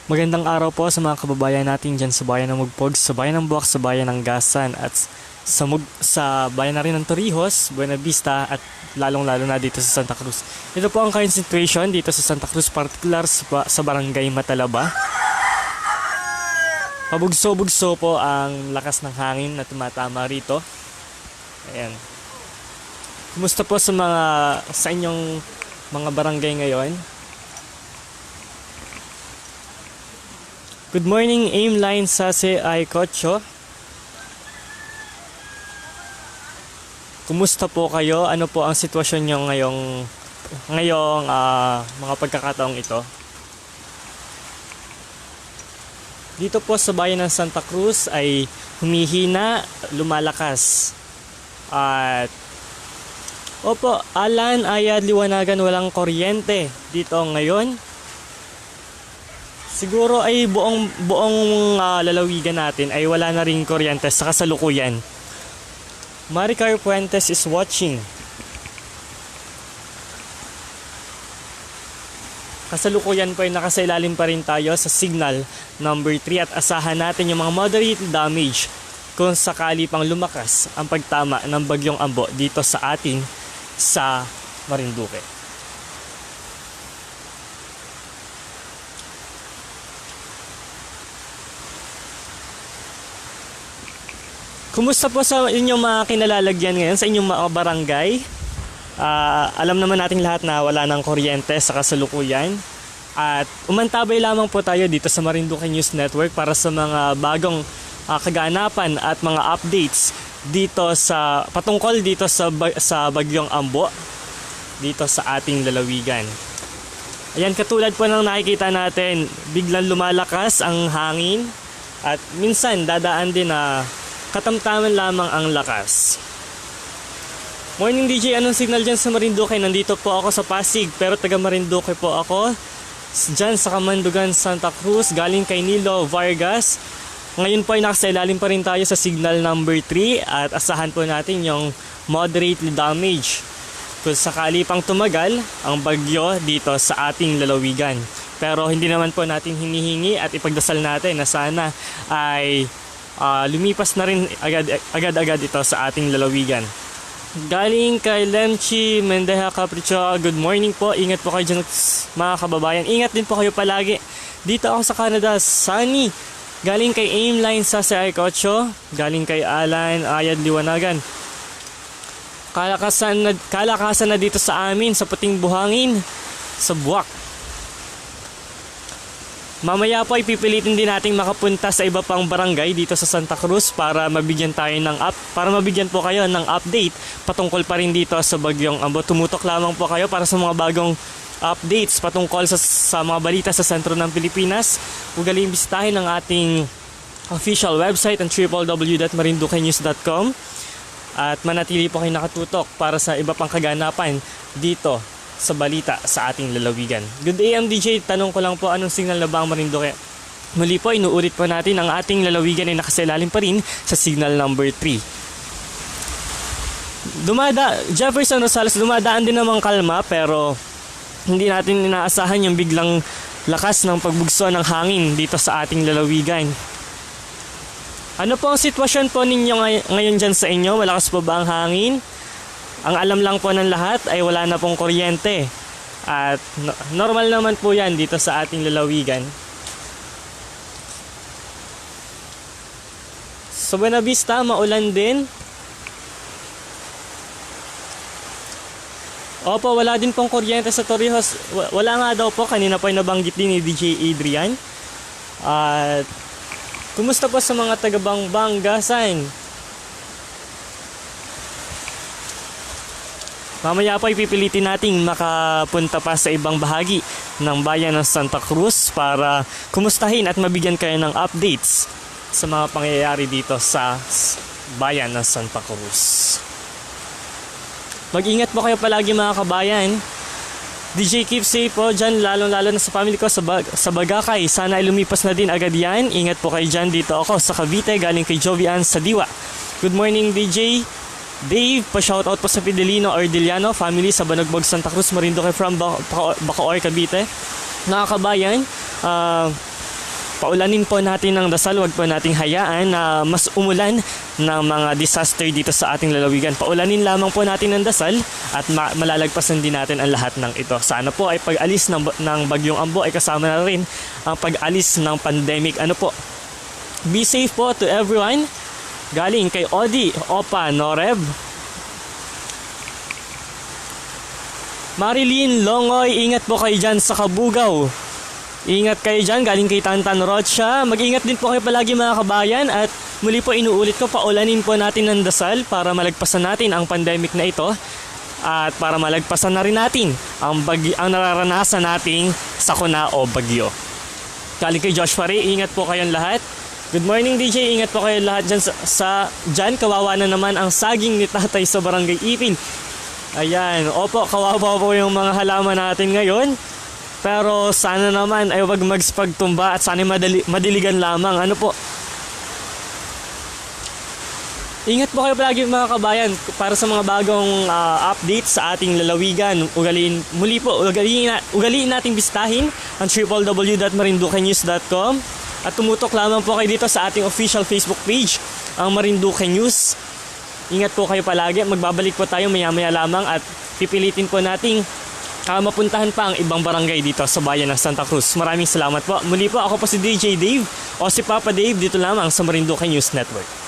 Magandang araw po sa mga kababayan natin dyan sa bayan ng Mugpog, sa bayan ng Buwak, sa bayan ng Gasan at sa bayan na rin ng Torrijos, Buena Vista at lalong-lalo na dito sa Santa Cruz. Ito po ang current situation dito sa Santa Cruz, particular sa barangay Matalaba. Pabugso-bugso po ang lakas ng hangin na tumatama rito. Ayan. Kumusta po sa inyong mga barangay ngayon? Good morning, Aimline Sase ay Kocho. Kumusta po kayo? Ano po ang sitwasyon nyo ngayong mga pagkakataong ito? Dito po sa bayan ng Santa Cruz ay humihina, lumalakas. At opo, Alan, Ayad, Liwanagan, walang kuryente dito ngayon. Siguro ay buong lalawigan natin ay wala na ring kuryente sa kasalukuyan. Maricar Puentes is watching. Kasalukuyan po ay nakasailalim pa rin tayo sa signal number 3 at asahan natin yung mga moderate damage kung sakali pang lumakas ang pagtama ng bagyong Ambo dito sa atin sa Marinduque. Kumusta po sa inyong mga kinalalagyan ngayon, sa inyong mga barangay? Alam naman nating lahat na wala ng kuryente sa kasalukuyan. At umantabay lamang po tayo dito sa Marinduque News Network para sa mga bagong kaganapan at mga updates dito patungkol dito sa bagyong Ambo dito sa ating lalawigan. Ayan, katulad po ng nakikita natin, biglang lumalakas ang hangin at minsan dadaan din na katamtaman lamang ang lakas. Morning DJ, anong signal dyan sa Marinduque? Nandito po ako sa Pasig pero taga Marinduque po ako. Dyan sa Kamandugan, Santa Cruz, galing kay Nilo Vargas. Ngayon po ay nakasailalim pa rin tayo sa signal number 3 at asahan po natin yung moderately damage kung sakali pang tumagal ang bagyo dito sa ating lalawigan. Pero hindi naman po natin hinihingi at ipagdasal natin na sana ay lumipas na rin agad-agad ito sa ating lalawigan. Galing kay Lemchi Mendeja Capricho, good morning po. Ingat po kayo dyan mga kababayan. Ingat din po kayo palagi. Dito ako sa Canada, sunny. Galing kay Aimline sa Kocho. Galing kay Alan, Ayad, Liwanagan. Kalakasan na dito sa amin sa puting buhangin sa Buwak. Mamaya po ay pipilitin din nating makapunta sa iba pang barangay dito sa Santa Cruz para mabigyan po kayo ng update patungkol pa rin dito sa bagyong Ambo. Tumutok lamang po kayo para sa mga bagong updates patungkol sa mga balita sa sentro ng Pilipinas. Huwag kayong bisitahin ang ating official website ang www.marinduquenews.com at manatili po kayo nakatutok para sa iba pang kaganapan dito sa balita sa ating lalawigan. Good day, MDJ. Tanong ko lang po, anong signal na ba ang Marinduque? Muli po, inuulit po natin ang ating lalawigan ay nakasailalim pa rin sa signal number 3. Jefferson Rosales, dumadaan din namang kalma pero hindi natin inaasahan yung biglang lakas ng pagbugso ng hangin dito sa ating lalawigan. Ano po ang sitwasyon po ninyo ngayon dyan sa inyo? Malakas po ba ang hangin? Ang alam lang po ng lahat ay wala na pong kuryente. At normal naman po yan dito sa ating lalawigan. Sa Buena Vista, maulan din. Opo, wala din pong kuryente sa Torrijos. Wala nga daw po, kanina po ay nabanggit din ni DJ Adrian. At kumusta po sa mga taga-Bangbang, Gasan? Mamaya po ipipilitin nating makapunta pa sa ibang bahagi ng bayan ng Santa Cruz para kumustahin at mabigyan kayo ng updates sa mga pangyayari dito sa bayan ng Santa Cruz. Mag-ingat po kayo palagi mga kabayan. DJ, keep safe po dyan, lalo na sa family ko sa Bagakay. Sana ay lumipas na din agad yan. Ingat po kayo dyan. Dito ako sa Cavite, galing kay Jovian sa Diwa. Good morning, DJ. Dave, pa-shoutout po sa Fidelino Ordiliano family sa Banagbog, Santa Cruz, Marinduque from Bacoor, Cavite. Nakakabayan, Paulanin po natin ng dasal, wag po nating hayaan na mas umulan ng mga disaster dito sa ating lalawigan. Paulanin lamang po natin ng dasal at malalagpasan din natin ang lahat ng ito. Sana po ay pag-alis ng bagyong Ambo ay kasama na rin ang pag-alis ng pandemic. Ano po? Be safe po to everyone. Galing kay Odi, Opa, Noreb. Marilyn Longoy, ingat po kayo dyan sa Kabugaw. Ingat kayo dyan, galing kay Tantan Rocha. Mag-ingat din po kayo palagi mga kabayan. At muli po inuulit ko, paulanin po natin ng dasal para malagpasan natin ang pandemic na ito. At para malagpasan na rin natin ang nararanasan nating sakuna o bagyo. Galing kay Joshua Ray, ingat po kayong lahat. Good morning DJ, ingat po kayo lahat dyan dyan. Kawawa na naman ang saging ni tatay sa Barangay Ipil. Ayan, opo, kawawa po yung mga halaman natin ngayon. Pero sana naman ay wag magspagtumba at sana madiligan lamang. Ano po? Ingat po kayo palagi mga kabayan para sa mga bagong updates sa ating lalawigan. Ugaliin nating bistahin ang www.marinduquenews.com at tumutok lamang po kayo dito sa ating official Facebook page, ang Marinduque News. Ingat po kayo palagi. Magbabalik po tayo maya-maya lamang at pipilitin po nating mapuntahan pa ang ibang barangay dito sa bayan ng Santa Cruz. Maraming salamat po. Muli po, ako po si DJ Dave o si Papa Dave dito lamang sa Marinduque News Network.